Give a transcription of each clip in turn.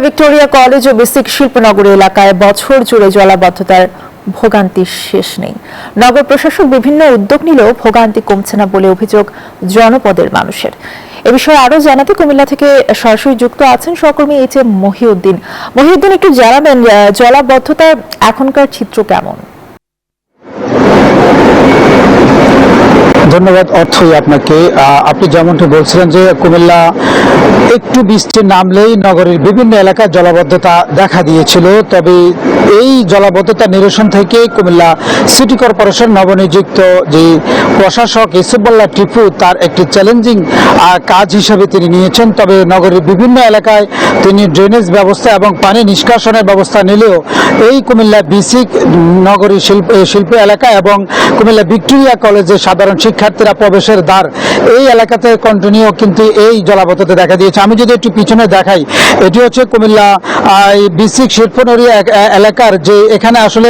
Victoria college ও basic শিল্পনগরী এলাকায় বছর জুড়ে জলাবদ্ধতার ভোগান্তির শেষ নেই। নগর প্রশাসন বিভিন্ন উদ্যোগ নিলেও ভোগান্তি কমছে না বলে অভিযোগ জনপদের মানুষের। এ বিষয়ে আরো জানাতে কুমিল্লা থেকে সরাসরি যুক্ত আছেন সহকর্মী এইচ.এম. মহিউদ্দিন। মহিউদ্দিন, একটু জানাবেন জলাবদ্ধতার এখনকার চিত্র কেমন? ধন্যবাদ অর্থই আপনাকে। আপনি যেমনটি বলছিলেন যে কুমিল্লা একটু বৃষ্টি নামলেই নগরীর বিভিন্ন এলাকায় জলাবদ্ধতা দেখা দিয়েছিল, তবে এই জলাবদ্ধতা নিরসন থেকে কুমিল্লা সিটি কর্পোরেশন নবনিযুক্ত যে প্রশাসক ইসুফুল্লাহ টিপু তার একটি চ্যালেঞ্জিং কাজ হিসেবে তিনি নিয়েছেন। তবে নগরীর বিভিন্ন এলাকায় তিনি ড্রেনেজ ব্যবস্থা এবং পানি নিষ্কাশনের ব্যবস্থা নিলেও এই কুমিল্লা বিসিক নগরী শিল্প এলাকা এবং কুমিল্লা ভিক্টোরিয়া কলেজের সাধারণ শিক্ষার্থীরা প্রবেশের দ্বার এই এলাকাতে কন্টিনিউ কিন্তু এই জলাবদ্ধতা দেখা দিয়েছে। আমি যদি একটু পিছনে দেখাই, এটি হচ্ছে কুমিল্লা বিসিক শিল্পনগরী এলাকার যে এখানে আসলে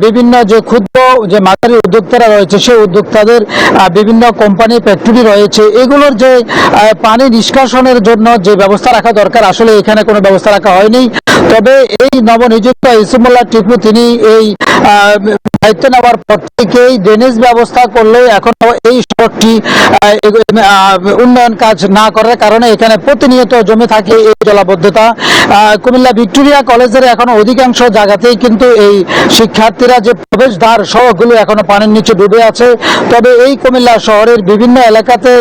বিভিন্ন যে ক্ষুদ্র যে মাঝারি উদ্যোক্তারা রয়েছে সেই উদ্যোক্তাদের বিভিন্ন কোম্পানি ফ্যাক্টরি রয়েছে, এগুলোর যে পানি নিষ্কাশনের জন্য যে ব্যবস্থা রাখা দরকার আসলে এখানে কোনো ব্যবস্থা রাখা হয়নি। তবে এই নবনিযুক্ত ইসুফুল্লাহ টিপু তিনি এই দায়িত্ব নেওয়ার পর থেকেই ড্রেনেজ ব্যবস্থা করলেও এখনো এই সড়কটি উন্নয়ন কাজ না করার কারণে এখানে প্রতিনিয়ত জমে থাকে এই জলাবদ্ধতা। কুমিল্লা ভিক্টোরিয়া কলেজের এখনো অধিকাংশ জায়গাতেই কিন্তু এই শিক্ষার্থীরা যে প্রবেশদ্বার সড়কগুলো এখনো পানির নিচে ডুবে আছে। তবে এই কুমিল্লা শহরের বিভিন্ন এলাকাতে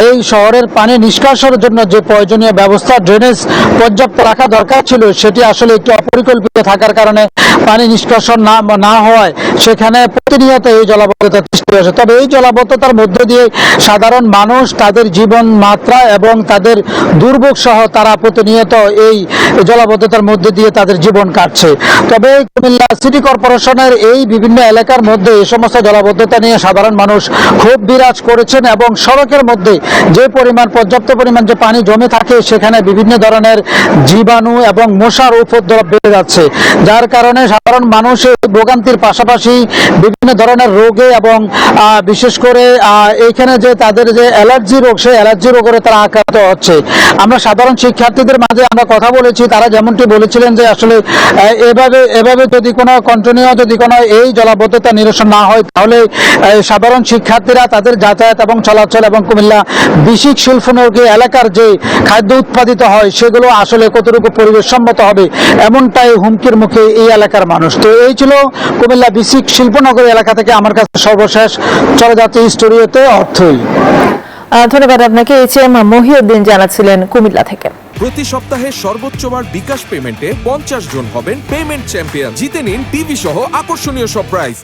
এই শহরের পানি নিষ্কাশনের জন্য যে প্রয়োজনীয় ব্যবস্থা ড্রেনেজ পর্যাপ্ত রাখা দরকার ছিল সেটি আসলে একটু অপরিকল্পিত থাকার কারণে পানি নিষ্কাশন না হওয়ায় সেখানে প্রতিনিয়ত এই জলাবদ্ধতা সৃষ্টি হয়েছে। তবে এই জলাবদ্ধতার মধ্য দিয়ে সাধারণ মানুষ তাদের জীবন মাত্রা এবং তাদের দুর্ভোগ সহ তারা প্রতিনিয়ত এই জলাবদ্ধতার মধ্যে দিয়ে তাদের জীবন কাটছে। তবে কুমিল্লা সিটি কর্পোরেশনের এই বিভিন্ন এলাকার মধ্যে এই সমস্ত জলাবদ্ধতা নিয়ে সাধারণ মানুষ ক্ষোভ বিরাজ করেছেন এবং সড়কের মধ্যে যে পর্যাপ্ত পরিমাণ যে পানি জমে থাকে সেখানে বিভিন্ন ধরনের জীবাণু এবং মশার উপদ্রব বেড়ে যাচ্ছে, যার কারণে সাধারণ মানুষের ভোগান্তির পাশাপাশি বিভিন্ন ধরনের রোগে এবং বিশেষ করে এখানে যে তাদের যে অ্যালার্জি রোগ সেই অ্যালার্জি রোগে তারা আক্রান্ত হচ্ছে। আমরা সাধারণ শিক্ষার্থীদের মাঝে আমরা কথা বলেছি, তারা যেমনটি বলেছিলেন যে আসলে এভাবে যদি কোনো কন্টিনিউ যদি কোনো এই জলাবদ্ধতা নিরসন না হয় তাহলে সাধারণ শিক্ষার্থীরা তাদের যাতায়াত এবং চলাচল এবং কুমিল্লা বিসিক শিল্পনগরী এলাকার যে খাদ্য উৎপাদিত হয় সেগুলো আসলে কতটুকু পরিবেশসম্মত হবে এমনটাই হুমকির মুখে এই এলাকার মানুষ। তো এই ছিল কুমিল্লা বিসিক শিল্পনগরী এলাকা থেকে আমার কাছে সর্বশেষ। চলে যাচ্ছে স্টুডিওতে অর্থই। ধন্যবাদ আপনাকে। এইচ.এম. মহিউদ্দিন জানাচ্ছিলেন কুমিল্লা থেকে। প্রতি সপ্তাহে সর্বোচ্চবার বিকাশ পেমেন্টে 50 জন হবেন পেমেন্ট চ্যাম্পিয়ন। জিতে নিন টিভি সহ আকর্ষণীয় সব প্রাইজ।